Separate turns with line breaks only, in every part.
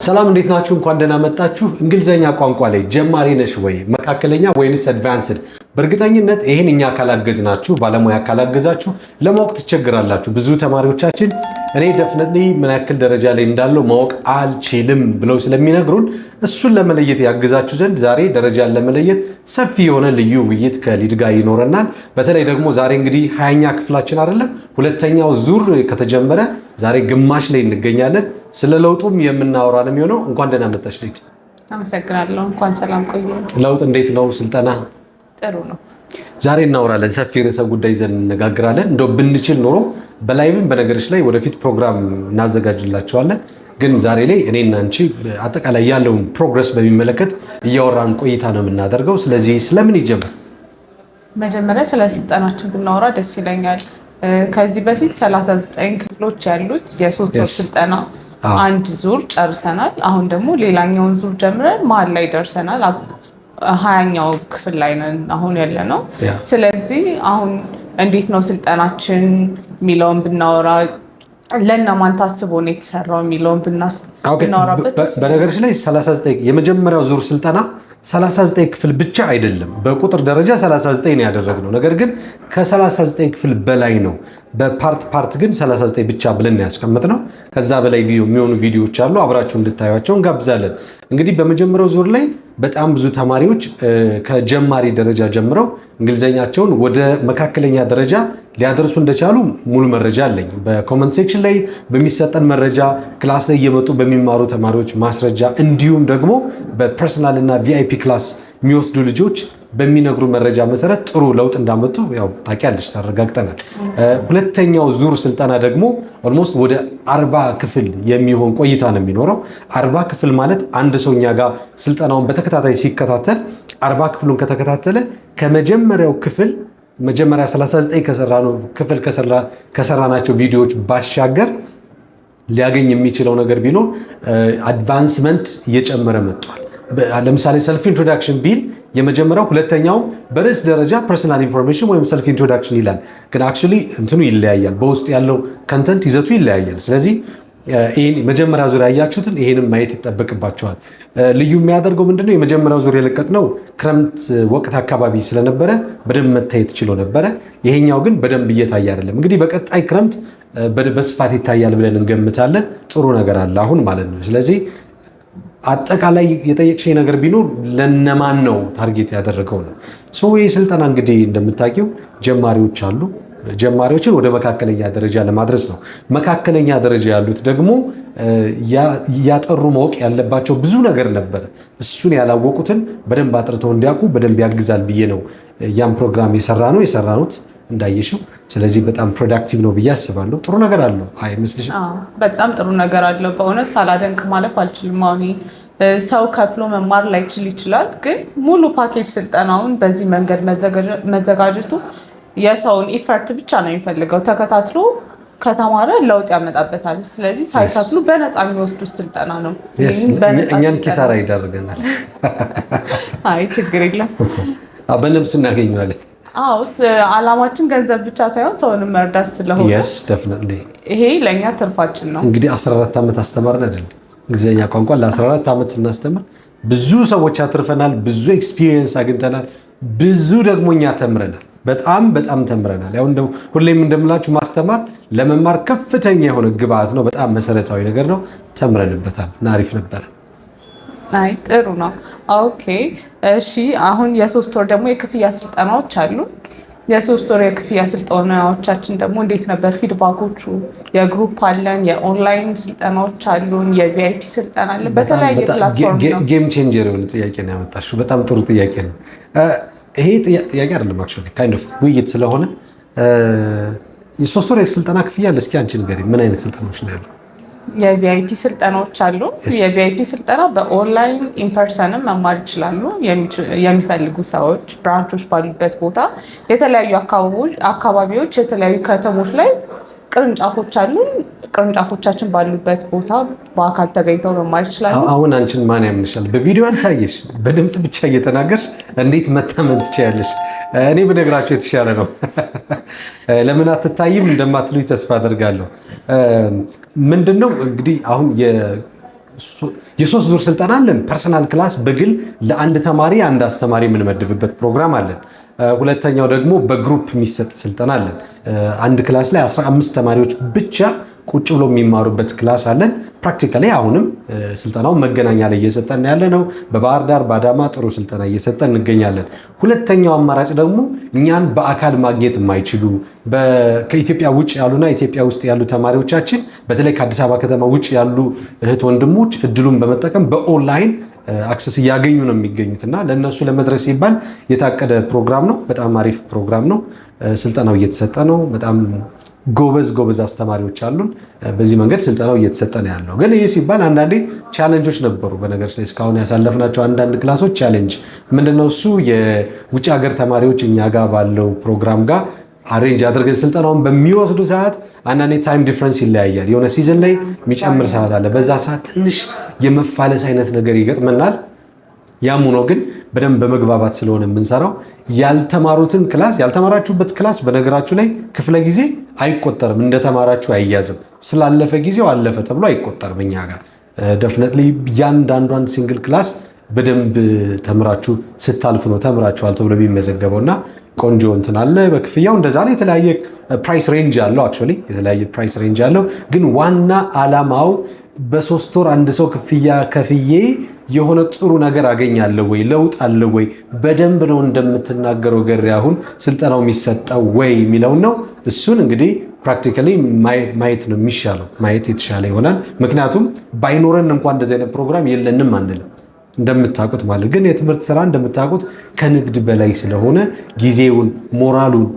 ሰላም እንዴት ናችሁ? እንኳን ደህና መጣችሁ። እንግሊዘኛ ቋንቋ ላይ ጀማሪ ነሽ ወይ መካከለኛ ወይንስ አድቫንስድ? በእርግጠኝነት ይሄን እኛ ካላገዝናችሁ ባለሙያ ካላገዛችሁ ለማወቅ ትቸግራላችሁ። ብዙ ተማሪዎቻችን እኔ ደፍነትሊ ምን ያክል ደረጃ ላይ እንዳለው ማወቅ አልችልም ብለው ስለሚነግሩን እሱን ለመለየት ያግዛችሁ ዘንድ ዛሬ ደረጃን ለመለየት ሰፊ የሆነ ልዩ ውይይት ከሊድ ጋር ይኖረናል። በተለይ ደግሞ ዛሬ እንግዲህ 20ኛ ክፍላችን አይደለም ሁለተኛው ዙር ከተጀመረ ዛሬ ግማሽ ላይ እንገኛለን። ስለ ለውጡም የምናወራ ነው የሚሆነው። እንኳን ደህና መጣሽ ሊድ።
አመሰግናለሁ። እንኳን ሰላም ቆየ።
ለውጥ እንዴት ነው? ስልጠና
ጥሩ ነው።
ዛሬ እናወራለን። ሰፊ ርዕሰ ጉዳይ ይዘን እንነጋግራለን። እንደው ብንችል ኖሮ በላይቭም በነገሮች ላይ ወደፊት ፕሮግራም እናዘጋጅላቸዋለን። ግን ዛሬ ላይ እኔና አንቺ አጠቃላይ ያለውን ፕሮግረስ በሚመለከት እያወራን ቆይታ ነው የምናደርገው። ስለዚህ ስለምን ይጀምር?
መጀመሪያ ስለ ስልጠናችን ብናወራ ደስ ይለኛል። ከዚህ በፊት 39 ክፍሎች ያሉት የሶስት ወር ስልጠና አንድ ዙር ጨርሰናል። አሁን ደግሞ ሌላኛውን ዙር ጀምረን መሀል ላይ ደርሰናል። 20ኛው ክፍል ላይ ነን አሁን ያለ ነው። ስለዚህ አሁን እንዴት ነው ስልጠናችን የሚለውን ብናወራ፣ ለእነማን ታስቦ ነው የተሰራው የሚለውን ብናወራበት።
በነገሮች ላይ 39 የመጀመሪያው ዙር ስልጠና 39 ክፍል ብቻ አይደለም። በቁጥር ደረጃ 39 ነው ያደረግነው። ነገር ግን ከ39 ክፍል በላይ ነው። በፓርት ግን 39 ብቻ ብለን ያስቀምጥነው። ከዛ በላይ የሚሆኑ ቪዲዮዎች አሉ። አብራችሁ እንድታዩቸው እንጋብዛለን። እንግዲህ በመጀመሪያው ዙር ላይ በጣም ብዙ ተማሪዎች ከጀማሪ ደረጃ ጀምረው እንግሊዘኛቸውን ወደ መካከለኛ ደረጃ ሊያደርሱ እንደቻሉ ሙሉ መረጃ አለኝ። በኮመንት ሴክሽን ላይ በሚሰጠን መረጃ፣ ክላስ ላይ እየመጡ በሚማሩ ተማሪዎች ማስረጃ፣ እንዲሁም ደግሞ በፐርሰናል እና ቪአይፒ ክላስ የሚወስዱ ልጆች በሚነግሩ መረጃ መሰረት ጥሩ ለውጥ እንዳመጡ ያው ታውቂያለሽ፣ ታረጋግጠናል። ሁለተኛው ዙር ስልጠና ደግሞ ኦልሞስት ወደ 40 ክፍል የሚሆን ቆይታ ነው የሚኖረው። 40 ክፍል ማለት አንድ ሰው እኛ ጋር ስልጠናውን በተከታታይ ሲከታተል 40 ክፍሉን ከተከታተለ ከመጀመሪያው ክፍል መጀመሪያ 39 ክፍል ከሰራናቸው ቪዲዮዎች ባሻገር ሊያገኝ የሚችለው ነገር ቢኖር አድቫንስመንት እየጨመረ መጥቷል። ለምሳሌ ሰልፍ ኢንትሮዳክሽን ቢል የመጀመሪያው ሁለተኛው በርዕስ ደረጃ ፐርሰናል ኢንፎርሜሽን ወይም ሰልፍ ኢንትሮዳክሽን ይላል። ግን አክቹዋሊ እንትኑ ይለያያል፣ በውስጥ ያለው ኮንተንት ይዘቱ ይለያያል። ስለዚህ ይሄን መጀመሪያ ዙር ያያችሁትን ይሄንን ማየት ይጠበቅባቸዋል። ልዩ የሚያደርገው ምንድነው? የመጀመሪያው ዙር የለቀቅነው ክረምት ወቅት አካባቢ ስለነበረ በደንብ መታየት ችሎ ነበረ። ይሄኛው ግን በደንብ እየታየ አይደለም። እንግዲህ በቀጣይ ክረምት በስፋት ይታያል ብለን እንገምታለን። ጥሩ ነገር አለ አሁን ማለት ነው። ስለዚህ አጠቃላይ የጠየቅሽኝ ነገር ቢኖር ለነማን ነው ታርጌት ያደረገው ነው። ይህ ስልጠና እንግዲህ እንደምታውቂው ጀማሪዎች አሉ። ጀማሪዎችን ወደ መካከለኛ ደረጃ ለማድረስ ነው። መካከለኛ ደረጃ ያሉት ደግሞ ያጠሩ ማወቅ ያለባቸው ብዙ ነገር ነበረ። እሱን ያላወቁትን በደንብ አጥርተው እንዲያውቁ በደንብ ያግዛል ብዬ ነው ያን ፕሮግራም የሰራኑት እንዳየሽው። ስለዚህ በጣም ፕሮዳክቲቭ ነው ብዬ አስባለሁ። ጥሩ ነገር አለው አይመስልሽም?
በጣም ጥሩ ነገር አለው። በእውነት ሳላደንቅ ማለፍ አልችልም። አሁን ሰው ከፍሎ መማር ላይችል ይችላል፣ ግን ሙሉ ፓኬጅ ስልጠናውን በዚህ መንገድ መዘጋጀቱ የሰውን ኢፈርት ብቻ ነው የሚፈልገው። ተከታትሎ ከተማረ ለውጥ ያመጣበታል። ስለዚህ ሳይከፍሉ በነፃ የሚወስዱት ስልጠና ነው።
እኛን ኪሳራ ይዳርገናል።
አይ ችግር የለም፣
በነብስ እናገኘዋለን።
አላማችን ገንዘብ ብቻ ሳይሆን ሰውንም መርዳት ስለሆነ ይሄ ለእኛ ትርፋችን ነው።
እንግዲህ 14 ዓመት አስተማርን አይደል? እንግሊዝኛ ቋንቋ ለ14 ዓመት ስናስተምር ብዙ ሰዎች አትርፈናል። ብዙ ኤክስፒሪየንስ አግኝተናል። ብዙ ደግሞ እኛ ተምረናል። በጣም ተምረናል። ያው ሁሌም እንደምላችሁ ማስተማር ለመማር ከፍተኛ የሆነ ግብአት ነው። በጣም መሰረታዊ ነገር ነው። ተምረንበታል እና አሪፍ ነበረ።
አይ ጥሩ ነው። ኦኬ እሺ። አሁን የሶስት ወር ደግሞ የክፍያ ስልጠናዎች አሉ። የሶስት ወር የክፍያ ስልጠናዎቻችን ደግሞ እንዴት ነበር ፊድባኮቹ? የግሩፕ አለን፣ የኦንላይን ስልጠናዎች አሉን፣ የቪአይፒ ስልጠና አለን። በተለያየ ፕላትፎርም ነው።
ጌም ቼንጀር የሆነ ጥያቄ ነው ያመጣሽው። በጣም ጥሩ ጥያቄ ነው። ይሄ ጥያቄ አይደለም አክቹዋሊ ካይንድ ኦፍ ውይይት ስለሆነ የሶስት ወር የስልጠና ክፍያ አለ። እስኪ አንቺ ንገሪኝ፣ ምን አይነት ስልጠናዎች ነው ያሉ?
የቪአይፒ ስልጠናዎች አሉ። የቪአይፒ ስልጠና በኦንላይን ኢንፐርሰንም መማር ይችላሉ። የሚፈልጉ ሰዎች ብራንቾች ባሉበት ቦታ፣ የተለያዩ አካባቢዎች፣ የተለያዩ ከተሞች ላይ ቅርንጫፎች አሉ። ቅርንጫፎቻችን ባሉበት ቦታ በአካል ተገኝተው መማር ይችላሉ።
አሁን አንቺን ማን ያምንሻል? በቪዲዮ አልታየሽ፣ በድምፅ ብቻ እየተናገርሽ እንዴት መታመን ትችያለሽ? እኔ ብነግራችሁ የተሻለ ነው። ለምን አትታይም እንደማትሉኝ ተስፋ አደርጋለሁ። ምንድነው እንግዲህ አሁን የ3 ዙር ስልጠና አለን። ፐርሰናል ክላስ በግል ለአንድ ተማሪ አንድ አስተማሪ የምንመድብበት ፕሮግራም አለን። ሁለተኛው ደግሞ በግሩፕ የሚሰጥ ስልጠና አለን። አንድ ክላስ ላይ 15 ተማሪዎች ብቻ ቁጭ ብሎ የሚማሩበት ክላስ አለን። ፕራክቲካሊ አሁንም ስልጠናውን መገናኛ ላይ እየሰጠን ያለ ነው። በባህር ዳር በአዳማ ጥሩ ስልጠና እየሰጠን እንገኛለን። ሁለተኛው አማራጭ ደግሞ እኛን በአካል ማግኘት የማይችሉ ከኢትዮጵያ ውጭ ያሉና ኢትዮጵያ ውስጥ ያሉ ተማሪዎቻችን በተለይ ከአዲስ አበባ ከተማ ውጭ ያሉ እህት ወንድሞች እድሉን በመጠቀም በኦንላይን አክሰስ እያገኙ ነው የሚገኙት እና ለእነሱ ለመድረስ ሲባል የታቀደ ፕሮግራም ነው። በጣም አሪፍ ፕሮግራም ነው። ስልጠናው እየተሰጠ ነው። በጣም ጎበዝ አስተማሪዎች አሉን። በዚህ መንገድ ስልጠናው እየተሰጠ ነው ያለው። ግን ይህ ሲባል አንዳንዴ ቻሌንጆች ነበሩ። በነገር ላይ እስካሁን ያሳለፍናቸው አንዳንድ ክላሶች ቻሌንጅ ምንድነው? እሱ የውጭ ሀገር ተማሪዎች እኛ ጋር ባለው ፕሮግራም ጋር አሬንጅ አድርገን ስልጠናውን በሚወስዱ ሰዓት አንዳንዴ ታይም ዲፍረንስ ይለያያል። የሆነ ሲዝን ላይ የሚጨምር ሰዓት አለ። በዛ ሰዓት ትንሽ የመፋለስ አይነት ነገር ይገጥመናል። ያም ሆኖ ግን በደንብ በመግባባት ስለሆነ የምንሰራው ያልተማሩትን ክላስ ያልተማራችሁበት ክላስ በነገራችሁ ላይ ክፍለ ጊዜ አይቆጠርም፣ እንደተማራችሁ አይያዝም። ስላለፈ ጊዜው አለፈ ተብሎ አይቆጠርም። እኛ ጋር ደፍነትሊ እያንዳንዷን ሲንግል ክላስ በደንብ ተምራችሁ ስታልፉ ነው ተምራችኋል ተብሎ የሚመዘገበው እና ቆንጆ እንትን አለ። በክፍያው እንደዛ ነው። የተለያየ ፕራይስ ሬንጅ አለው። አክቹዋሊ የተለያየ ፕራይስ ሬንጅ አለው። ግን ዋና ዓላማው በ3 ወር አንድ ሰው ክፍያ ከፍዬ የሆነ ጥሩ ነገር አገኛለሁ ወይ ለውጥ አለ ወይ በደንብ ነው እንደምትናገረው ገሪ አሁን ስልጠናው የሚሰጠው ወይ የሚለውን ነው። እሱን እንግዲህ ፕራክቲካሊ ማየት ነው የሚሻለው። ማየት የተሻለ ይሆናል። ምክንያቱም ባይኖረን እንኳን እንደዚህ አይነት ፕሮግራም የለንም አንልም እንደምታውቁት ማለት ግን የትምህርት ስራ እንደምታውቁት ከንግድ በላይ ስለሆነ ጊዜውን፣ ሞራሉን፣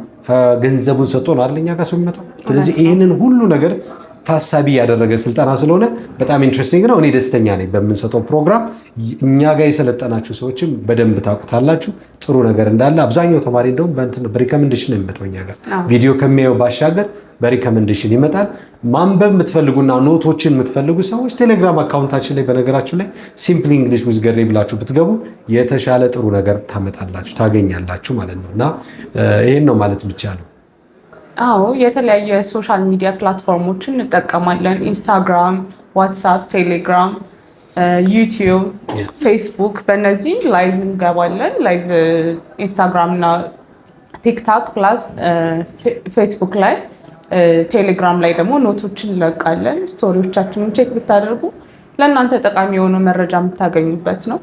ገንዘቡን ሰጥቶ ነው አይደል እኛ ጋር ሰው የሚመጣው። ስለዚህ ይህንን ሁሉ ነገር ታሳቢ ያደረገ ስልጠና ስለሆነ በጣም ኢንትረስቲንግ ነው። እኔ ደስተኛ ነኝ በምንሰጠው ፕሮግራም። እኛ ጋር የሰለጠናችሁ ሰዎችም በደንብ ታውቁታላችሁ ጥሩ ነገር እንዳለ። አብዛኛው ተማሪ እንደውም በሪከመንዴሽን ነው የሚመጣው እኛ ጋር ቪዲዮ ከሚያየው ባሻገር በሪከመንዴሽን ይመጣል። ማንበብ የምትፈልጉና ኖቶችን የምትፈልጉ ሰዎች ቴሌግራም አካውንታችን ላይ በነገራችሁ ላይ ሲምፕሊ እንግሊሽ ዊዝ ገሪ ብላችሁ ብትገቡ የተሻለ ጥሩ ነገር ታመጣላችሁ ታገኛላችሁ ማለት ነው። እና ይህን ነው ማለት የሚቻለው።
አዎ የተለያየ ሶሻል ሚዲያ ፕላትፎርሞችን እንጠቀማለን። ኢንስታግራም፣ ዋትሳፕ፣ ቴሌግራም፣ ዩቲዩብ፣ ፌስቡክ በእነዚህ ላይቭ እንገባለን። ላይቭ ኢንስታግራም እና ቲክታክ ፕላስ ፌስቡክ ላይ፣ ቴሌግራም ላይ ደግሞ ኖቶችን እንለቃለን። ስቶሪዎቻችንን ቼክ ብታደርጉ ለእናንተ ጠቃሚ የሆነ መረጃ የምታገኙበት ነው።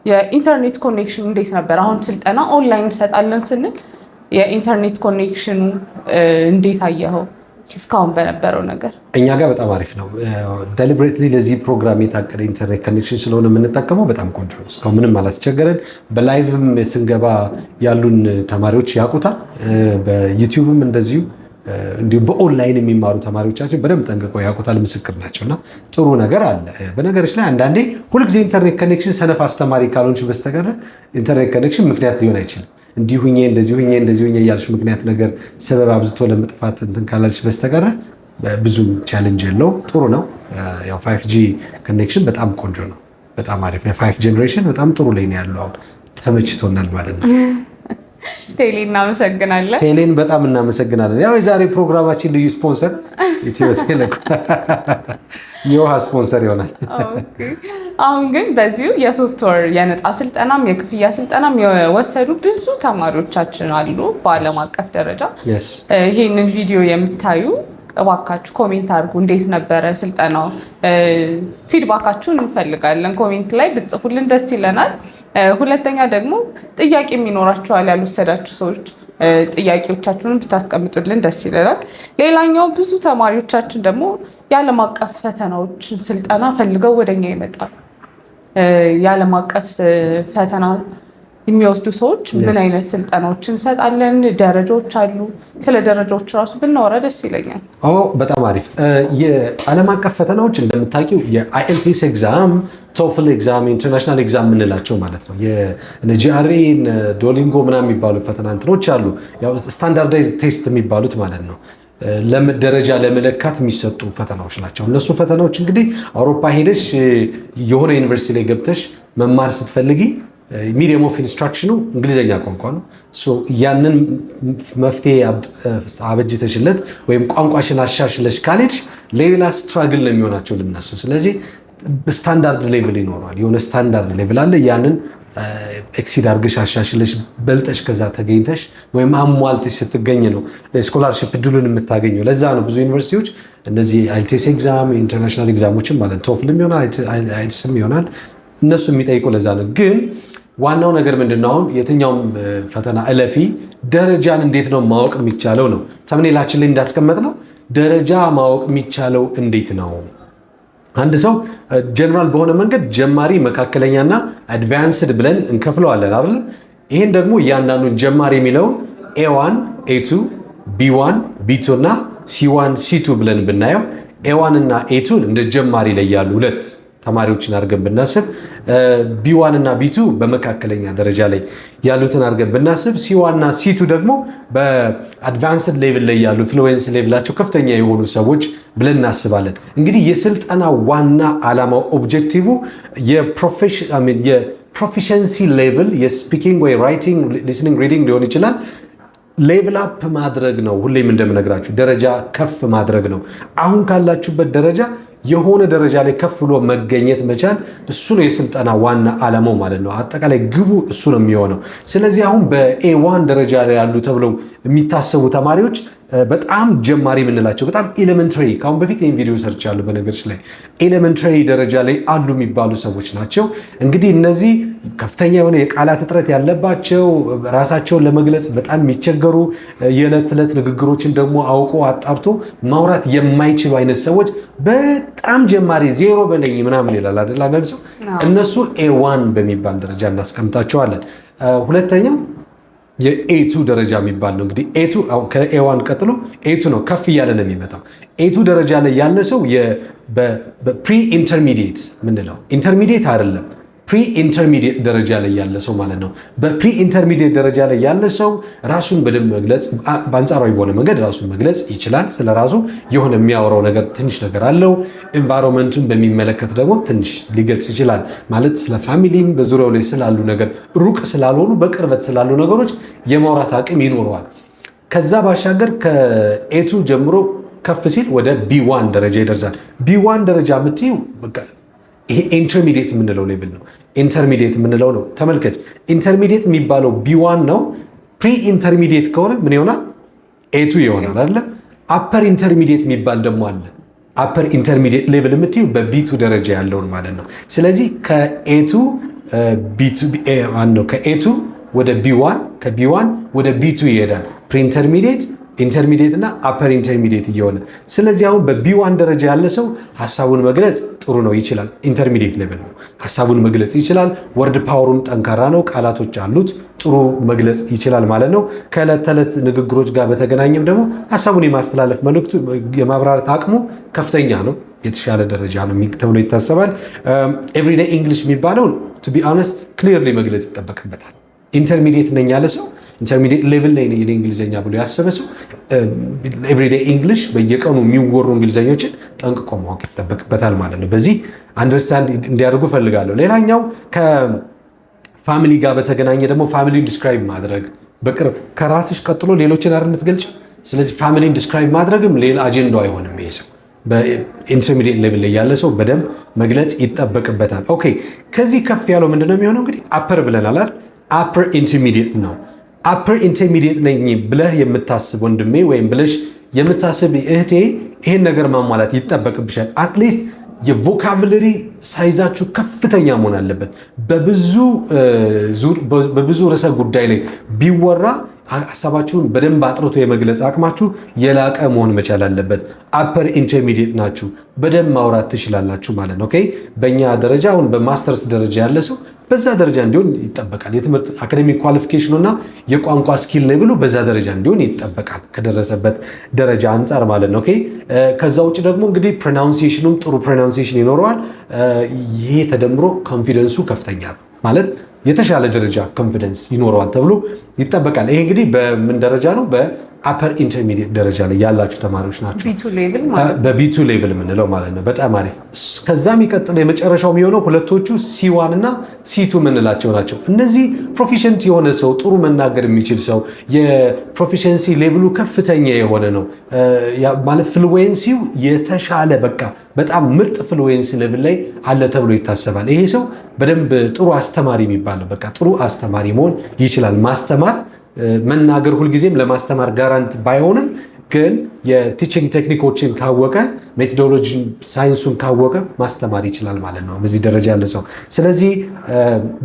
የኢንተርኔት ኮኔክሽን እንዴት ነበር? አሁን ስልጠና ኦንላይን እንሰጣለን ስንል የኢንተርኔት ኮኔክሽኑ እንዴት አየኸው? እስካሁን በነበረው ነገር
እኛ ጋር በጣም አሪፍ ነው። ዴሊብሬትሊ ለዚህ ፕሮግራም የታቀደ ኢንተርኔት ኮኔክሽን ስለሆነ የምንጠቀመው በጣም ቆንጆ ነው። እስካሁን ምንም አላስቸገረን። በላይቭም ስንገባ ያሉን ተማሪዎች ያውቁታል። በዩቲዩብም እንደዚሁ እንዲሁም በኦንላይን የሚማሩ ተማሪዎቻችን በደንብ ጠንቅቀው ያውቁታል፣ ምስክር ናቸው። እና ጥሩ ነገር አለ። በነገሮች ላይ አንዳንዴ ሁልጊዜ ኢንተርኔት ኮኔክሽን ሰነፍ አስተማሪ ካልሆንሽ በስተቀር ኢንተርኔት ኮኔክሽን ምክንያት ሊሆን አይችልም። እንዲሁ ሁኜ እንደዚህ ሁኜ እያልሽ ምክንያት ነገር ሰበብ አብዝቶ ለመጥፋት እንትን ካላልሽ በስተቀር ብዙ ቻሌንጅ የለውም። ጥሩ ነው። ያው 5G ኮኔክሽን በጣም ቆንጆ ነው። በጣም አሪፍ ነው። 5 ጄኔሬሽን በጣም ጥሩ ላይ ነው ያለው። አሁን ተመችቶናል ማለት ነው።
ቴሌ እናመሰግናለን።
ቴሌን በጣም እናመሰግናለን። ያው የዛሬ ፕሮግራማችን ልዩ ስፖንሰር ኢትዮ ቴሌኮም የውሃ ስፖንሰር ይሆናል።
አሁን ግን በዚሁ የ3 ወር የነፃ ስልጠናም የክፍያ ስልጠናም የወሰዱ ብዙ ተማሪዎቻችን አሉ በዓለም አቀፍ ደረጃ። ይህንን ቪዲዮ የምታዩ እባካችሁ ኮሜንት አድርጉ። እንዴት ነበረ ስልጠናው? ፊድባካችሁን እንፈልጋለን። ኮሜንት ላይ ብትጽፉልን ደስ ይለናል። ሁለተኛ ደግሞ ጥያቄ የሚኖራችኋል ያልወሰዳችሁ ሰዎች ጥያቄዎቻችሁን ብታስቀምጡልን ደስ ይለናል። ሌላኛው ብዙ ተማሪዎቻችን ደግሞ የዓለም አቀፍ ፈተናዎችን ስልጠና ፈልገው ወደኛ ይመጣሉ። የዓለም አቀፍ ፈተና የሚወስዱ ሰዎች ምን አይነት ስልጠናዎችን እንሰጣለን? ደረጃዎች አሉ። ስለ ደረጃዎች ራሱ ብናወራ ደስ ይለኛል።
በጣም አሪፍ። የዓለም አቀፍ ፈተናዎች እንደምታውቂው የአይኤልቲኤስ ኤግዛም፣ ቶፍል ኤግዛም፣ ኢንተርናሽናል ኤግዛም የምንላቸው ማለት ነው። የጂአርኢ ዶሊንጎ ምናምን የሚባሉ ፈተና እንትኖች አሉ። ስታንዳርዳይዝ ቴስት የሚባሉት ማለት ነው። ደረጃ ለመለካት የሚሰጡ ፈተናዎች ናቸው። እነሱ ፈተናዎች እንግዲህ አውሮፓ ሄደሽ የሆነ ዩኒቨርሲቲ ላይ ገብተሽ መማር ስትፈልጊ ሚዲየም ኦፍ ኢንስትራክሽኑ እንግሊዝኛ ቋንቋ ነው። ያንን መፍትሄ አበጅተሽለት ወይም ቋንቋሽን አሻሽለሽ ካልሄድሽ ሌላ ስትራግል ነው የሚሆናቸው ልነሱ። ስለዚህ ስታንዳርድ ሌቭል ይኖረዋል። የሆነ ስታንዳርድ ሌቭል አለ። ያንን ኤክሲድ አድርገሽ አሻሽለሽ በልጠሽ ከዛ ተገኝተሽ ወይም አሟልተሽ ስትገኝ ነው ስኮላርሽፕ እድሉን የምታገኘው። ለዛ ነው ብዙ ዩኒቨርሲቲዎች እነዚህ አይልቲኤስ ኤግዛም ኢንተርናሽናል ኤግዛሞችን ማለት ቶፍልም ይሆናል አይልስም ይሆናል እነሱ የሚጠይቁ ለዛ ነው። ግን ዋናው ነገር ምንድነው? አሁን የትኛውም ፈተና እለፊ ደረጃን እንዴት ነው ማወቅ የሚቻለው ነው። ተምኔላችን ላይ እንዳስቀመጥ ነው ደረጃ ማወቅ የሚቻለው እንዴት ነው? አንድ ሰው ጀነራል በሆነ መንገድ ጀማሪ፣ መካከለኛና አድቫንስድ ብለን እንከፍለዋለን አይደል? ይሄን ደግሞ እያንዳንዱን ጀማሪ የሚለውን A1 A2 B1 B2 እና C1 C2 ብለን ብናየው A1 እና A2 እንደ ጀማሪ ላይ ያሉ ሁለት ተማሪዎችን አድርገን ብናስብ B1 እና B2 በመካከለኛ ደረጃ ላይ ያሉትን አድርገን ብናስብ C1 እና C2 ደግሞ በአድቫንስድ ሌቭል ላይ ያሉ ፍሉዌንስ ሌቭላቸው ከፍተኛ የሆኑ ሰዎች ብለን እናስባለን። እንግዲህ የስልጠና ዋና ዓላማው ኦብጀክቲቭ የፕሮፊሸንሲ ሌቭል የስፒኪንግ ወይ ራይቲንግ፣ ሊስኒንግ፣ ሪዲንግ ሊሆን ይችላል ሌቭል አፕ ማድረግ ነው። ሁሌም እንደምነግራችሁ ደረጃ ከፍ ማድረግ ነው። አሁን ካላችሁበት ደረጃ የሆነ ደረጃ ላይ ከፍ ብሎ መገኘት መቻል እሱ ነው የስልጠና ዋና ዓላማው ማለት ነው። አጠቃላይ ግቡ እሱ ነው የሚሆነው። ስለዚህ አሁን በኤዋን ደረጃ ላይ ያሉ ተብለው የሚታሰቡ ተማሪዎች በጣም ጀማሪ የምንላቸው በጣም ኤሌመንተሪ ከአሁን በፊት ይህን ቪዲዮ ሰርቻለሁ በነገሮች ላይ ኤሌመንተሪ ደረጃ ላይ አሉ የሚባሉ ሰዎች ናቸው። እንግዲህ እነዚህ ከፍተኛ የሆነ የቃላት እጥረት ያለባቸው ራሳቸውን ለመግለጽ በጣም የሚቸገሩ የዕለት ተዕለት ንግግሮችን ደግሞ አውቆ አጣርቶ ማውራት የማይችሉ አይነት ሰዎች በጣም ጀማሪ ዜሮ በለኝ ምናምን ይላል አይደል አንዳንድ ሰው እነሱ ኤዋን በሚባል ደረጃ እናስቀምጣቸዋለን። ሁለተኛው የኤቱ ደረጃ የሚባል ነው። እንግዲህ ኤቱ ከኤዋን ቀጥሎ ኤቱ ነው ከፍ እያለ ነው የሚመጣው። ኤቱ ደረጃ ላይ ያለ ሰው በፕሪ ኢንተርሚዲየት ምንለው ኢንተርሚዲየት አይደለም ፕሪ ኢንተርሚዲየት ደረጃ ላይ ያለ ሰው ማለት ነው። በፕሪ ኢንተርሚዲየት ደረጃ ላይ ያለ ሰው ራሱን በደንብ መግለጽ በአንጻራዊ በሆነ መንገድ ራሱን መግለጽ ይችላል። ስለ ራሱ የሆነ የሚያወራው ነገር ትንሽ ነገር አለው። ኤንቫይሮንመንቱን በሚመለከት ደግሞ ትንሽ ሊገልጽ ይችላል። ማለት ስለ ፋሚሊም በዙሪያው ላይ ስላሉ ነገር ሩቅ ስላልሆኑ በቅርበት ስላሉ ነገሮች የማውራት አቅም ይኖረዋል። ከዛ ባሻገር ከኤቱ ጀምሮ ከፍ ሲል ወደ ቢ1 ደረጃ ይደርሳል። ቢ1 ደረጃ የምትይው በቃ ይሄ ኢንተርሚዲየት የምንለው ሌቭል ነው። ኢንተርሚዲየት የምንለው ነው። ተመልከች፣ ኢንተርሚዲየት የሚባለው ቢ1 ነው። ፕሪ ኢንተርሚዲየት ከሆነ ምን ይሆናል? ኤቱ ይሆናል አይደለ? አፐር ኢንተርሚዲየት የሚባል ደግሞ አለ። አፐር ኢንተርሚዲየት ሌቭል የምትዩ በቢ2 ደረጃ ያለውን ማለት ነው። ስለዚህ ከኤቱ ወደ ቢ1 ከቢ1 ወደ ቢ2 ይሄዳል። ፕሪ ኢንተርሚዲየት ኢንተርሚዲየት እና አፐር ኢንተርሚዲየት እየሆነ ስለዚህ አሁን በቢ1 ደረጃ ያለ ሰው ሀሳቡን መግለጽ ጥሩ ነው ይችላል። ኢንተርሚዲየት ሌቭል ነው። ሀሳቡን መግለጽ ይችላል። ወርድ ፓወሩም ጠንካራ ነው። ቃላቶች አሉት። ጥሩ መግለጽ ይችላል ማለት ነው። ከዕለት ተዕለት ንግግሮች ጋር በተገናኘም ደግሞ ሀሳቡን የማስተላለፍ መልእክቱ የማብራራት አቅሙ ከፍተኛ ነው። የተሻለ ደረጃ ነው ተብሎ ይታሰባል። ኤቭሪዴይ ኢንግሊሽ የሚባለውን ቱ ቢ ኦነስት ክሊርሊ መግለጽ ይጠበቅበታል። ኢንተርሚዲየት ነኝ ያለ ሰው ኢንተርሚዲየት ሌቭል ላይ ነው እንግሊዘኛ ብሎ ያሰበ ሰው ኤቭሪዴይ ኢንግሊሽ በየቀኑ የሚወሩ እንግሊዘኞችን ጠንቅቆ ማወቅ ይጠበቅበታል ማለት ነው። በዚህ አንደርስታንድ እንዲያደርጉ ፈልጋለሁ። ሌላኛው ከፋሚሊ ጋር በተገናኘ ደግሞ ፋሚሊን ዲስክራይብ ማድረግ በቅርብ ከራስሽ ቀጥሎ ሌሎችን አይደል የምትገልጪ። ስለዚህ ፋሚሊን ዲስክራይብ ማድረግም ሌላ አጀንዳው አይሆንም። ይሄ ሰው በኢንተርሚዲየት ሌቭል ላይ ያለ ሰው በደንብ መግለጽ ይጠበቅበታል። ኦኬ፣ ከዚህ ከፍ ያለው ምንድነው የሚሆነው? እንግዲህ አፐር ብለናል አይደል? አፐር ኢንተርሚዲየት ነው። አፐር ኢንተርሚዲየት ነኝ ብለህ የምታስብ ወንድሜ ወይም ብለሽ የምታስብ እህቴ ይሄን ነገር ማሟላት ይጠበቅብሻል። አትሊስት የቮካብለሪ ሳይዛችሁ ከፍተኛ መሆን አለበት። በብዙ ርዕሰ ጉዳይ ላይ ቢወራ ሀሳባችሁን በደንብ አጥርቶ የመግለጽ አቅማችሁ የላቀ መሆን መቻል አለበት። አፐር ኢንተርሚዲየት ናችሁ፣ በደንብ ማውራት ትችላላችሁ ማለት ነው። ኦኬ፣ በእኛ ደረጃ አሁን በማስተርስ ደረጃ ያለ ሰው በዛ ደረጃ እንዲሆን ይጠበቃል። የትምህርት አካዴሚክ ኳሊፊኬሽኑ እና የቋንቋ ስኪል ሌቭሉ በዛ ደረጃ እንዲሆን ይጠበቃል ከደረሰበት ደረጃ አንጻር ማለት ነው። ኦኬ፣ ከዛ ውጭ ደግሞ እንግዲህ ፕሮናውንሲዬሽኑም ጥሩ ፕሮናውንሲዬሽን ይኖረዋል። ይሄ ተደምሮ ኮንፊደንሱ ከፍተኛ ማለት የተሻለ ደረጃ ኮንፊደንስ ይኖረዋል ተብሎ ይጠበቃል። ይሄ እንግዲህ በምን ደረጃ ነው? አፐር ኢንተርሚዲየት ደረጃ ላይ ያላችሁ ተማሪዎች ናቸው። በቢቱ ሌቭል የምንለው ማለት ነው። በጣም አሪፍ። ከዛ የሚቀጥለው የመጨረሻው የሚሆነው ሁለቶቹ C1 እና C2 የምንላቸው ናቸው። እነዚህ ፕሮፊሽንት የሆነ ሰው፣ ጥሩ መናገር የሚችል ሰው፣ የፕሮፊሽንሲ ሌቭሉ ከፍተኛ የሆነ ነው ማለት ፍሉዌንሲው የተሻለ በቃ በጣም ምርጥ ፍሉዌንሲ ሌቭል ላይ አለ ተብሎ ይታሰባል። ይሄ ሰው በደንብ ጥሩ አስተማሪ የሚባል ነው። በቃ ጥሩ አስተማሪ መሆን ይችላል። ማስተማር መናገር ሁልጊዜም ለማስተማር ጋራንት ባይሆንም ግን የቲቺንግ ቴክኒኮችን ካወቀ ሜቶዶሎጂ ሳይንሱን ካወቀ ማስተማር ይችላል ማለት ነው በዚህ ደረጃ ያለ ሰው። ስለዚህ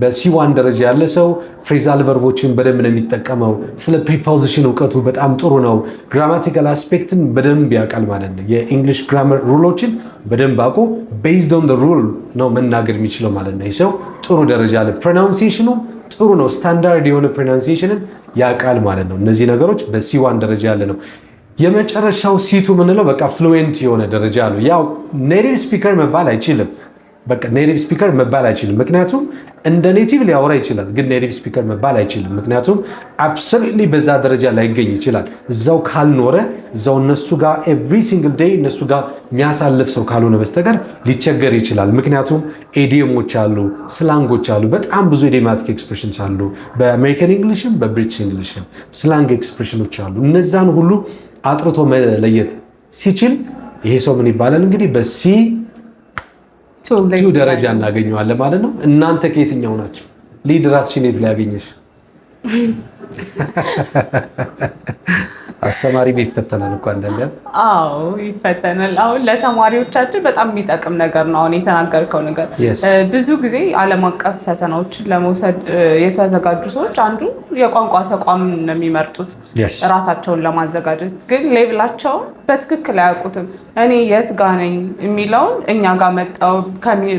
በC1 ደረጃ ያለ ሰው ፍሬዛል ቨርቦችን በደንብ ነው የሚጠቀመው። ስለ ፕሪፖዚሽን እውቀቱ በጣም ጥሩ ነው። ግራማቲካል አስፔክትን በደንብ ያውቃል ማለት ነው። የኢንግሊሽ ግራመር ሩሎችን በደንብ አውቆ ቤዝድ ኦን ዘ ሩል ነው መናገር የሚችለው ማለት ነው። ይህ ሰው ጥሩ ደረጃ አለ። ፕሮናንሲዬሽኑ ጥሩ ነው። ስታንዳርድ የሆነ ፕሮናንሲዬሽንን ያውቃል ማለት ነው። እነዚህ ነገሮች በC1 ደረጃ ያለ ነው። የመጨረሻው C2 የምንለው በቃ ፍሉዌንት የሆነ ደረጃ ነው። ያው ኔቲቭ ስፒከር መባል አይችልም። በቃ ኔቲቭ ስፒከር መባል አይችልም፣ ምክንያቱም እንደ ኔቲቭ ሊያወራ ይችላል፣ ግን ኔቲቭ ስፒከር መባል አይችልም። ምክንያቱም አብሶሉትሊ በዛ ደረጃ ላይገኝ ይችላል። እዛው ካልኖረ እዛው እነሱ ጋር ኤቭሪ ሲንግል ዴይ እነሱ ጋር የሚያሳልፍ ሰው ካልሆነ በስተቀር ሊቸገር ይችላል። ምክንያቱም ኤዲየሞች አሉ፣ ስላንጎች አሉ፣ በጣም ብዙ ኢዲዮማቲክ ኤክስፕሬሽንስ አሉ። በአሜሪካን እንግሊሽም በብሪቲሽ እንግሊሽም ስላንግ ኤክስፕሬሽኖች አሉ። እነዛን ሁሉ አጥርቶ መለየት ሲችል ይሄ ሰው ምን ይባላል እንግዲህ በC2 ደረጃ እናገኘዋለን ማለት ነው። እናንተ ከየትኛው ናቸው? ሊድ ራስሽን የት ላይ ያገኘሽ? አስተማሪ ቤት ይፈተናል እኮ አንዳንዴ።
አዎ ይፈተናል። አሁን ለተማሪዎቻችን በጣም የሚጠቅም ነገር ነው አሁን የተናገርከው ነገር። ብዙ ጊዜ ዓለም አቀፍ ፈተናዎችን ለመውሰድ የተዘጋጁ ሰዎች አንዱ የቋንቋ ተቋም ነው የሚመርጡት ራሳቸውን ለማዘጋጀት። ግን ሌቭላቸውን በትክክል አያውቁትም። እኔ የት ጋ ነኝ የሚለውን እኛ ጋር መጣው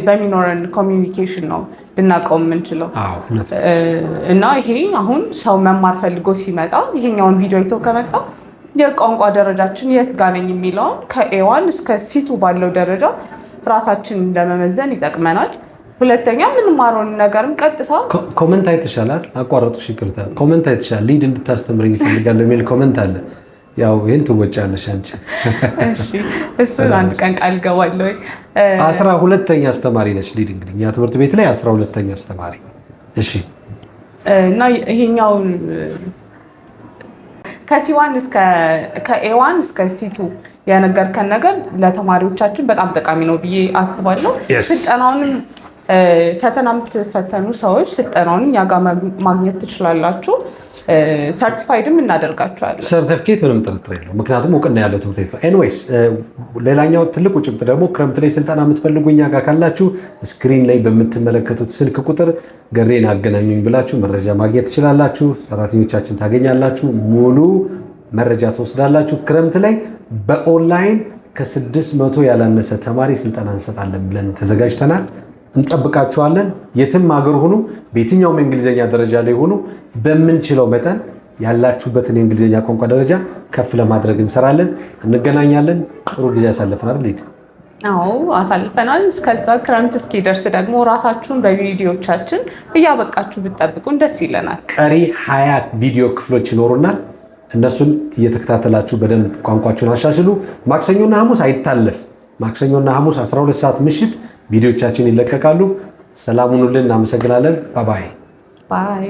በሚኖረን ኮሚኒኬሽን ነው ልናውቀው የምንችለው። እና ይሄ አሁን ሰው መማር ፈልጎ ሲመጣ ይሄኛውን ቪዲዮ አይቶ ከመጣ የቋንቋ ደረጃችን የት ጋ ነኝ የሚለውን ከA1 እስከ C2 ባለው ደረጃ ራሳችን ለመመዘን ይጠቅመናል። ሁለተኛ የምንማረውን ነገርም ቀጥታ
ኮመንት አይተሻላል። አቋረጡሽ፣ ይቅርታ። ኮመንት አይተሻል። ሊድ እንድታስተምረኝ ይፈልጋለሁ የሚል ኮመንት አለ። ያው ይሄን ትወጫለሽ አንቺ።
እሺ እሱን አንድ ቀን ቃል ገባለሁ።
12ኛ አስተማሪ ነች ሊድ እንግዲህ ያ ትምህርት ቤት ላይ 12ኛ አስተማሪ። እሺ
እና ይሄኛውን ከA1 እስከ C2 የነገርከን ነገር ለተማሪዎቻችን በጣም ጠቃሚ ነው ብዬ አስባለሁ። ስልጠናውንም ፈተና የምትፈተኑ ሰዎች ስልጠናውን እኛ ጋር ማግኘት ትችላላችሁ። ሰርቲፋይድም እናደርጋቸዋለን። ሰርቲፊኬት
ምንም ጥርጥር የለውም፣ ምክንያቱም እውቅና ያለው ትምህርት ቤት ነው። ኤኒዌይስ ሌላኛው ትልቁ ጭብጥ ደግሞ ክረምት ላይ ስልጠና የምትፈልጉ እኛ ጋር ካላችሁ ስክሪን ላይ በምትመለከቱት ስልክ ቁጥር ገሬን አገናኙኝ ብላችሁ መረጃ ማግኘት ትችላላችሁ። ሰራተኞቻችን ታገኛላችሁ፣ ሙሉ መረጃ ትወስዳላችሁ። ክረምት ላይ በኦንላይን ከ600 ያላነሰ ተማሪ ስልጠና እንሰጣለን ብለን ተዘጋጅተናል። እንጠብቃችኋለን። የትም ሀገር ሁኑ፣ በየትኛውም የእንግሊዝኛ ደረጃ ላይ ሁኑ፣ በምንችለው መጠን ያላችሁበትን የእንግሊዝኛ ቋንቋ ደረጃ ከፍ ለማድረግ እንሰራለን። እንገናኛለን። ጥሩ ጊዜ ያሳልፈናል። ሊድ
አዎ አሳልፈናል። እስከዛ ክረምት እስኪደርስ ደግሞ ራሳችሁን በቪዲዮቻችን እያበቃችሁ ብትጠብቁን ደስ ይለናል። ቀሪ
20 ቪዲዮ ክፍሎች ይኖሩናል። እነሱን እየተከታተላችሁ በደንብ ቋንቋችሁን አሻሽሉ። ማክሰኞና ሐሙስ አይታለፍ። ማክሰኞና ሐሙስ 12 ሰዓት ምሽት ቪዲዮቻችን ይለቀቃሉ። ሰላም ሁኑልን። እናመሰግናለን። ባይ ባይ።